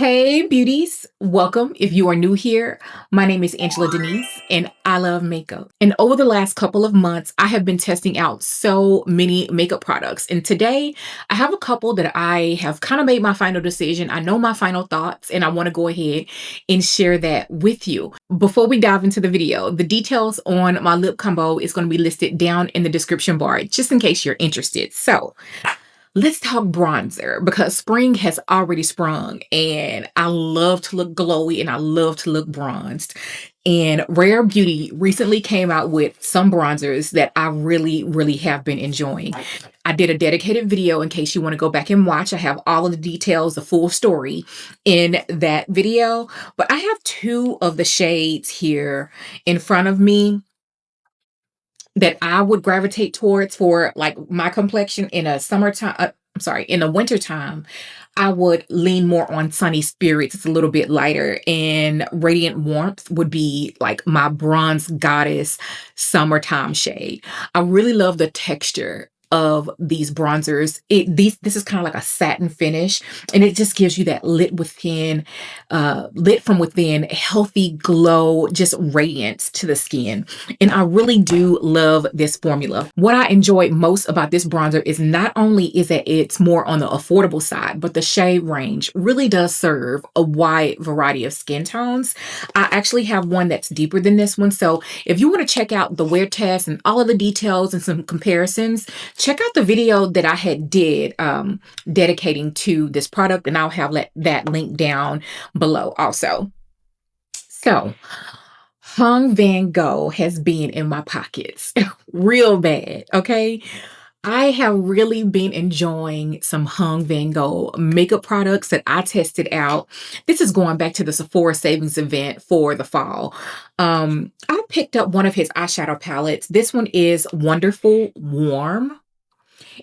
Hey beauties, welcome. If you are new here, my name is Angela Denise and I love makeup. And over the last couple of months, I have been testing out so many makeup products. And today I have a couple that I have kind of made my final decision. I know my final thoughts and I want to go ahead and share that with you. Before we dive into the video, the details on my lip combo is going to be listed down in the description bar, just in case you're interested. So let's talk bronzer because spring has already sprung and I love to look glowy and I love to look bronzed. And Rare Beauty recently came out with some bronzers that I really have been enjoying. I did a dedicated video in case you want to go back and watch. I have all of the details, the full story in that video. But I have two of the shades here in front of me that I would gravitate towards for like my complexion in a summertime. I'm sorry, in the wintertime, I would lean more on Sunny Spirits. It's a little bit lighter, and Radiant Warmth would be like my bronze goddess summertime shade. I really love the texture of these bronzers. This is kind of like a satin finish, and it just gives you that lit from within, healthy glow, just radiance to the skin. And I really do love this formula. What I enjoy most about this bronzer is not only is that it's more on the affordable side, but the shade range really does serve a wide variety of skin tones. I actually have one that's deeper than this one. So if you want to check out the wear test and all of the details and some comparisons, check out the video that I had did dedicating to this product, and I'll have that link down below also. So Vanngo has been in my pockets real bad, okay? I have really been enjoying some Vanngo makeup products that I tested out. This is going back to the Sephora savings event for the fall. I picked up one of his eyeshadow palettes. This one is Wonderful Warm.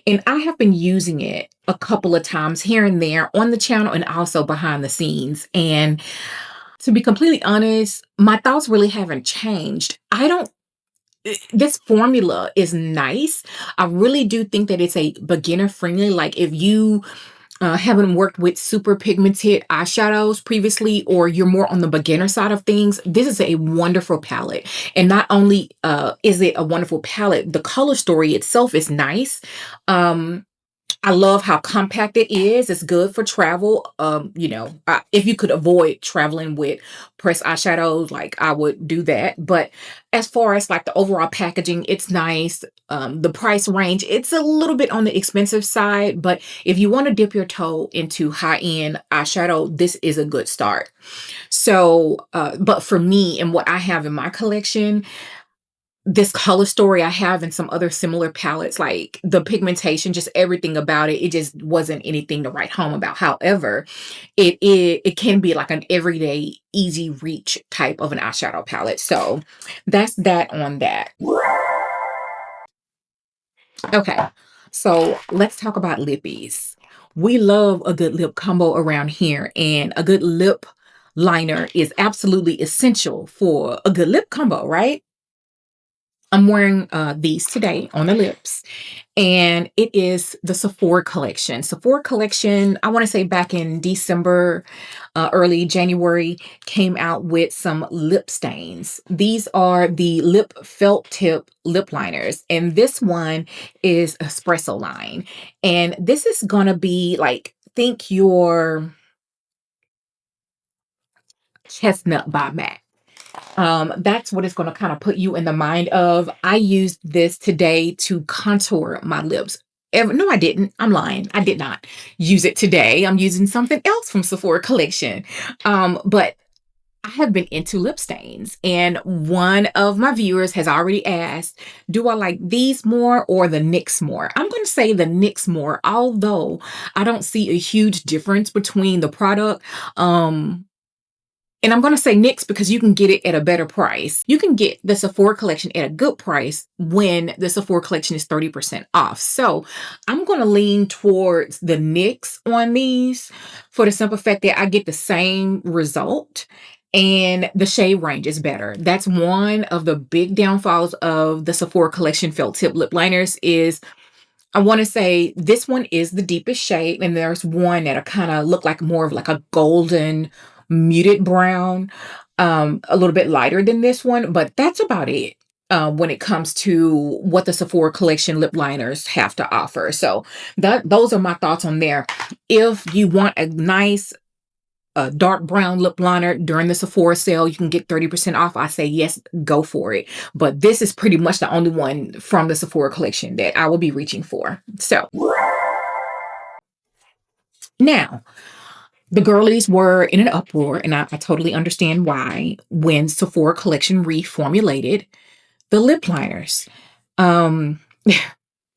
And I have been using it a couple of times here and there on the channel and also behind the scenes. And to be completely honest, my thoughts really haven't changed. This formula is nice. I really do think that it's a beginner friendly. Like if you haven't worked with super pigmented eyeshadows previously, or you're more on the beginner side of things, this is a wonderful palette. And not only is it a wonderful palette, the color story itself is nice. I love how compact it is. It's good for travel. If you could avoid traveling with pressed eyeshadows, like I would do that. But as far as like the overall packaging, it's nice. The price range, it's a little bit on the expensive side, but if you want to dip your toe into high-end eyeshadow, this is a good start. So, but for me and what I have in my collection, this color story I have in some other similar palettes, like the pigmentation, just everything about it, it just wasn't anything to write home about. However, it can be like an everyday easy reach type of an eyeshadow palette. So that's that on that. Okay, so let's talk about lippies. We love a good lip combo around here, and a good lip liner is absolutely essential for a good lip combo, right? I'm wearing these today on the lips, and it is the Sephora Collection. Sephora Collection, I want to say back in December, early January, came out with some lip stains. These are the lip felt tip lip liners, and this one is espresso line. And this is going to be like, think your Chestnut by MAC. That's what it's going to kind of put you in the mind of. I used this today to contour my lips. No, I didn't. I'm lying. I did not use it today. I'm using something else from Sephora Collection. But I have been into lip stains, and one of my viewers has already asked, do I like these more or the NYX more? I'm going to say the NYX more, although I don't see a huge difference between the product. And I'm going to say NYX because you can get it at a better price. You can get the Sephora Collection at a good price when the Sephora Collection is 30% off. So I'm going to lean towards the NYX on these for the simple fact that I get the same result and the shade range is better. That's one of the big downfalls of the Sephora Collection felt tip lip liners is I want to say this one is the deepest shade, and there's one that kind of look like more of like a golden muted brown, a little bit lighter than this one, but that's about it. When it comes to what the Sephora Collection lip liners have to offer. So those are my thoughts on there. If you want a nice dark brown lip liner during the Sephora sale, you can get 30% off. I say yes, go for it. But this is pretty much the only one from the Sephora Collection that I will be reaching for. So now, the girlies were in an uproar, and I totally understand why, when Sephora Collection reformulated the lip liners. Um,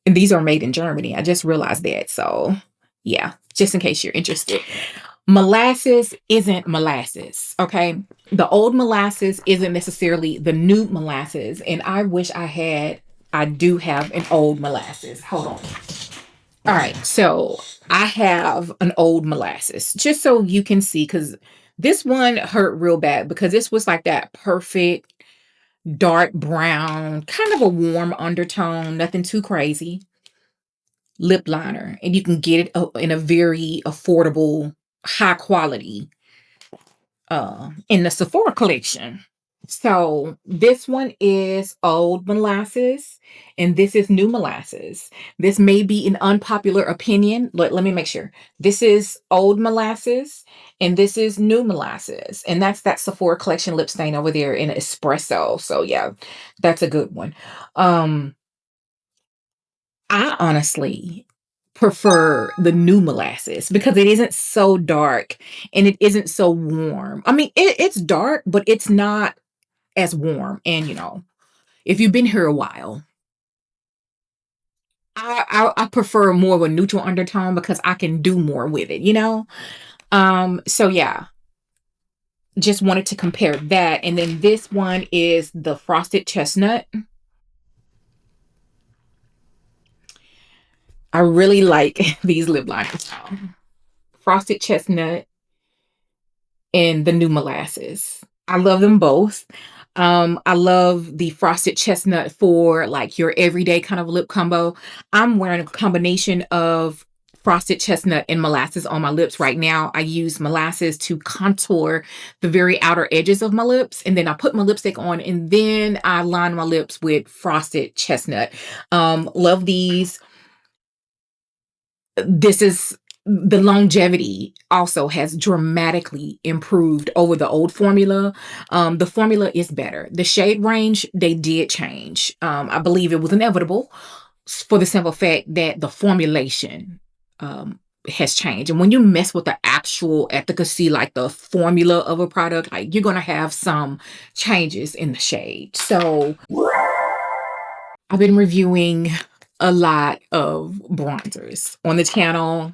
and these are made in Germany. I just realized that. So yeah, just in case you're interested. Molasses isn't molasses, okay? The old molasses isn't necessarily the new molasses. And I wish I do have an old molasses. Hold on. All right, so I have an old molasses, just so you can see, because this one hurt real bad because this was like that perfect dark brown, kind of a warm undertone, nothing too crazy, lip liner. And you can get it in a very affordable, high quality in the Sephora Collection. So this one is old molasses and this is new molasses. This may be an unpopular opinion. Let me make sure. This is old molasses and this is new molasses. And that's that Sephora Collection lip stain over there in espresso. So yeah, that's a good one. I honestly prefer the new molasses because it isn't so dark and it isn't so warm. I mean, it's dark, but it's not as warm. And if you've been here a while, I prefer more of a neutral undertone because I can do more with it. So yeah, just wanted to compare that. And then this one is the frosted chestnut. I really like these lip liners. Frosted chestnut and the new molasses. I love them both. I love the frosted chestnut for like your everyday kind of lip combo. I'm wearing a combination of frosted chestnut and molasses on my lips right now. I use molasses to contour the very outer edges of my lips, and then I put my lipstick on, and then I line my lips with frosted chestnut. Love these. This is the longevity also has dramatically improved over the old formula. The formula is better. The shade range, they did change. I believe it was inevitable for the simple fact that the formulation has changed. And when you mess with the actual efficacy, like the formula of a product, like you're going to have some changes in the shade. So I've been reviewing a lot of bronzers on the channel,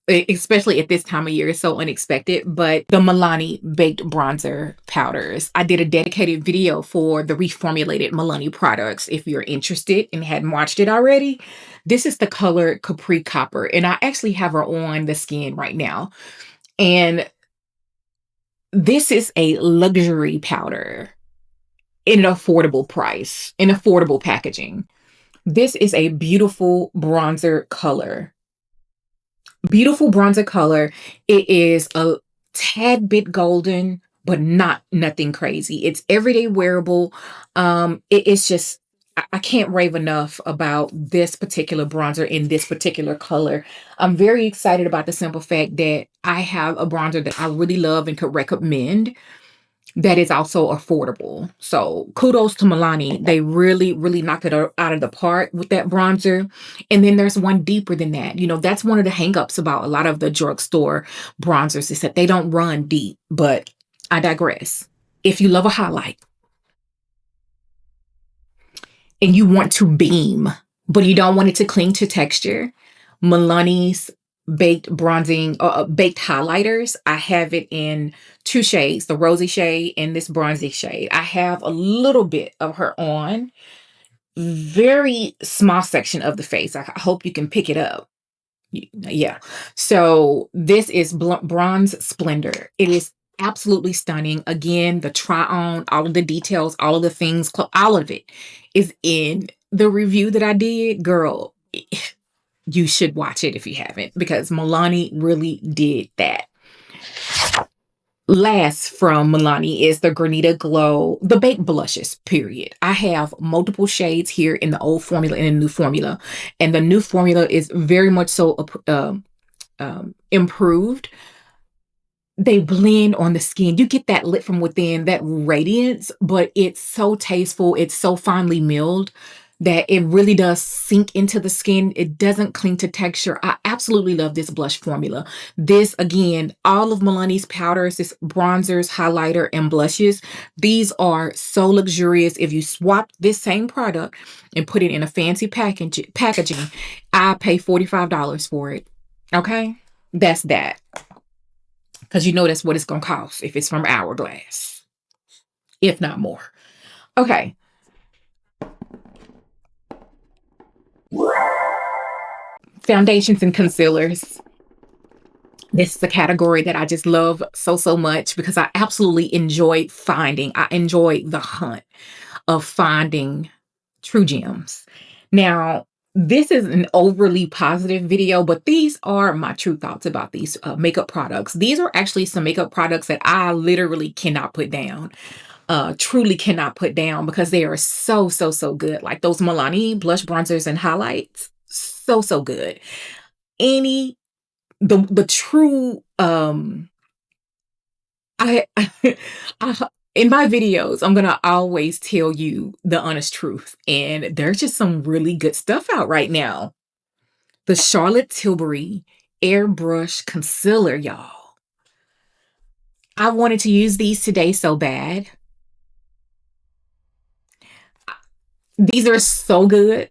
especially at this time of year. It's so unexpected, but the Milani baked bronzer powders. I did a dedicated video for the reformulated Milani products. If you're interested and hadn't watched it already, this is the color Capri Copper, and I actually have her on the skin right now. And this is a luxury powder in an affordable price, in affordable packaging. This is a beautiful bronzer color. Beautiful bronzer color. It is a tad bit golden, but nothing crazy. It's everyday wearable. It is just, I can't rave enough about this particular bronzer in this particular color. I'm very excited about the simple fact that I have a bronzer that I really love and could recommend that is also affordable. So kudos to Milani. They really, really knocked it out of the park with that bronzer. And then there's one deeper than that. That's one of the hangups about a lot of the drugstore bronzers is that they don't run deep, but I digress. If you love a highlight and you want to beam, but you don't want it to cling to texture, Milani's baked bronzing baked highlighters, I have it in two shades, the rosy shade and this bronzy shade. I have a little bit of her on, very small section of the face. I hope you can pick it up. Yeah. So this is Bronze Splendor. It is absolutely stunning. Again, the try on, all of the details, all of the things, all of it is in the review that I did. Girl, You should watch it if you haven't, because Milani really did that. Last from Milani is the Granita Glow, the baked blushes, period. I have multiple shades here in the old formula and the new formula. And the new formula is very much so improved. They blend on the skin. You get that lit from within, that radiance, but it's so tasteful. It's so finely milled that it really does sink into the skin. It doesn't cling to texture. I absolutely love this blush formula. This, again, all of Milani's powders, this bronzers, highlighter, and blushes, these are so luxurious. If you swap this same product and put it in a fancy packaging, I pay $45 for it. Okay? That's that. Because you know that's what it's going to cost if it's from Hourglass, if not more. Okay. Foundations and concealers. This is a category that I just love so, so much because I absolutely enjoy I enjoy the hunt of finding true gems. Now, this is an overly positive video, but these are my true thoughts about these makeup products. These are actually some makeup products that I literally cannot put down. Truly cannot put down because they are so, so, so good. Like those Milani blush bronzers and highlights. So, so good. The true I, I in my videos, I'm gonna always tell you the honest truth. And there's just some really good stuff out right now. The Charlotte Tilbury Airbrush Concealer, y'all. I wanted to use these today so bad. These are so good.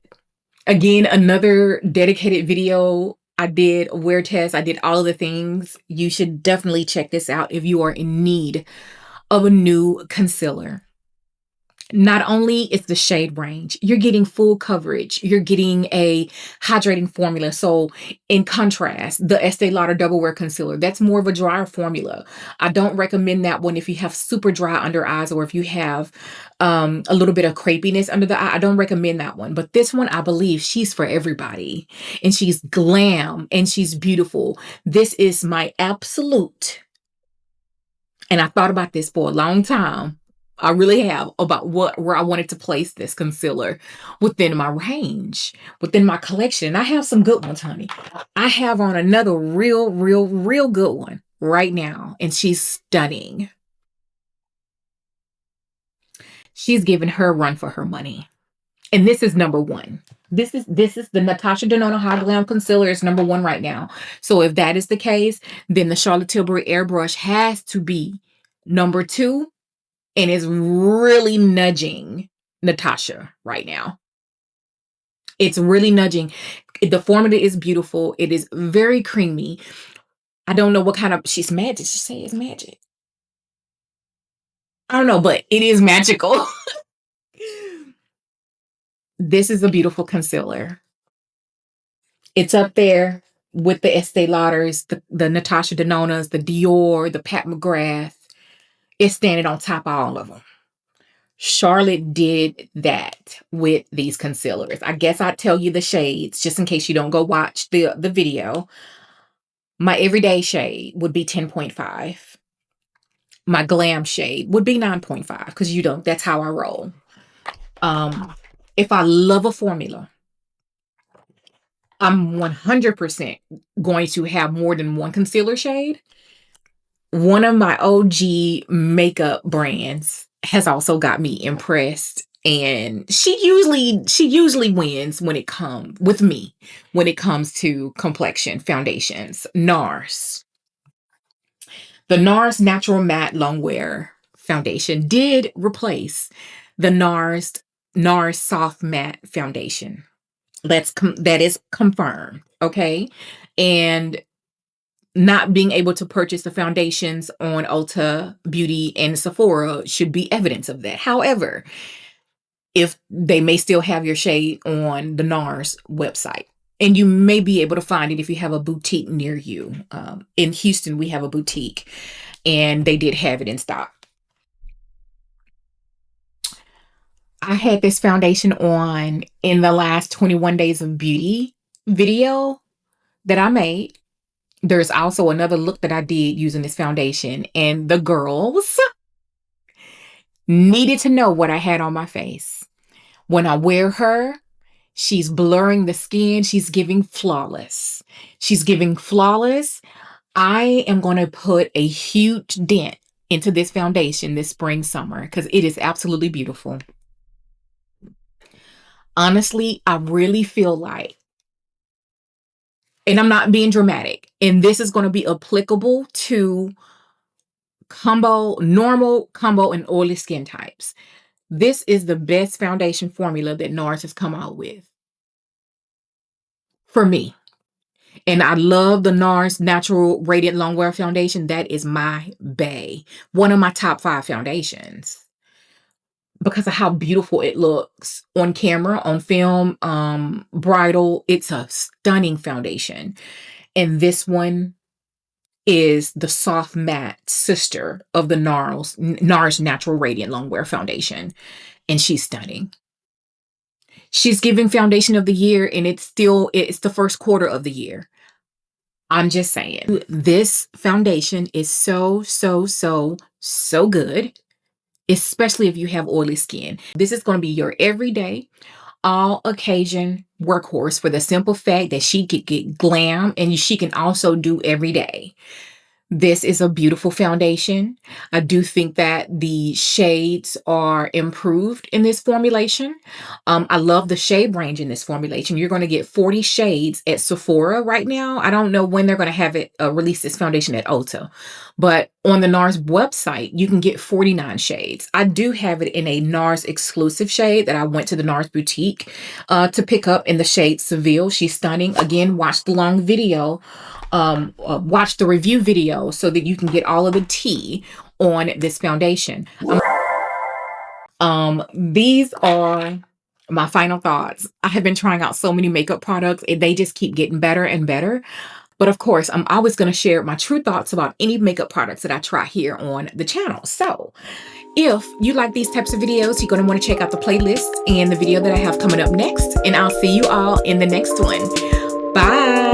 Again, another dedicated video. I did a wear test. I did all of the things. You should definitely check this out if you are in need of a new concealer. Not only is the shade range, you're getting full coverage. You're getting a hydrating formula. So in contrast, the Estee Lauder Double Wear Concealer, that's more of a drier formula. I don't recommend that one if you have super dry under eyes or if you have a little bit of crepiness under the eye. I don't recommend that one. But this one, I believe she's for everybody. And she's glam and she's beautiful. This is my absolute. And I thought about this for a long time. I really have, about where I wanted to place this concealer within my range, within my collection. I have some good ones, honey. I have on another real, real, real good one right now, and she's stunning. She's giving her a run for her money. And this is number one. This is the Natasha Denona High Glam Concealer is number one right now. So if that is the case, then the Charlotte Tilbury Airbrush has to be number two. And is really nudging Natasha right now. It's really nudging. The formula is beautiful. It is very creamy. I don't know what kind of, she's magic. She say it's magic. I don't know, but it is magical. This is a beautiful concealer. It's up there with the Estee Lauders, the Natasha Denonas, the Dior, the Pat McGrath. It's standing on top of all of them. Charlotte did that with these concealers. I guess I'd tell you the shades just in case you don't go watch the video. My everyday shade would be 10.5. My glam shade would be 9.5 because that's how I roll. If I love a formula, I'm 100% going to have more than one concealer shade. One of my OG makeup brands has also got me impressed, and she usually wins when it comes to complexion foundations. NARS. The NARS Natural Matte Longwear Foundation did replace the NARS Soft Matte Foundation. That is confirmed, okay? And not being able to purchase the foundations on Ulta Beauty and Sephora should be evidence of that. However, if they may still have your shade on the NARS website, and you may be able to find it if you have a boutique near you. In Houston, we have a boutique, and they did have it in stock. I had this foundation on in the last 21 days of beauty video that I made. There's also another look that I did using this foundation, and the girls needed to know what I had on my face. When I wear her, she's blurring the skin. She's giving flawless. She's giving flawless. I am going to put a huge dent into this foundation this spring, summer, because it is absolutely beautiful. Honestly, I really feel like, and I'm not being dramatic, and this is going to be applicable to normal, combo, and oily skin types. This is the best foundation formula that NARS has come out with for me. And I love the NARS Natural Radiant Longwear Foundation. That is my bae. One of my top 5 foundations because of how beautiful it looks on camera, on film, bridal. It's a stunning foundation. And this one is the soft matte sister of the NARS Natural Radiant Longwear Foundation. And she's stunning. She's giving foundation of the year, and it's the first quarter of the year. I'm just saying, this foundation is so, so, so, so good, especially if you have oily skin. This is going to be your everyday, all occasion workhorse for the simple fact that she could get glam and she can also do every day. This is a beautiful foundation. I do think that the shades are improved in this formulation. I love the shade range in this formulation. You're going to get 40 shades at Sephora right now. I don't know when they're going to have it release this foundation at Ulta, but on the NARS website, you can get 49 shades. I do have it in a NARS exclusive shade that I went to the NARS boutique to pick up in the shade Seville. She's stunning. Again, watch the long video. Watch the review video so that you can get all of the tea on this foundation. These are my final thoughts. I have been trying out so many makeup products and they just keep getting better and better. But of course, I'm always going to share my true thoughts about any makeup products that I try here on the channel. So if you like these types of videos, you're going to want to check out the playlist and the video that I have coming up next. And I'll see you all in the next one. Bye.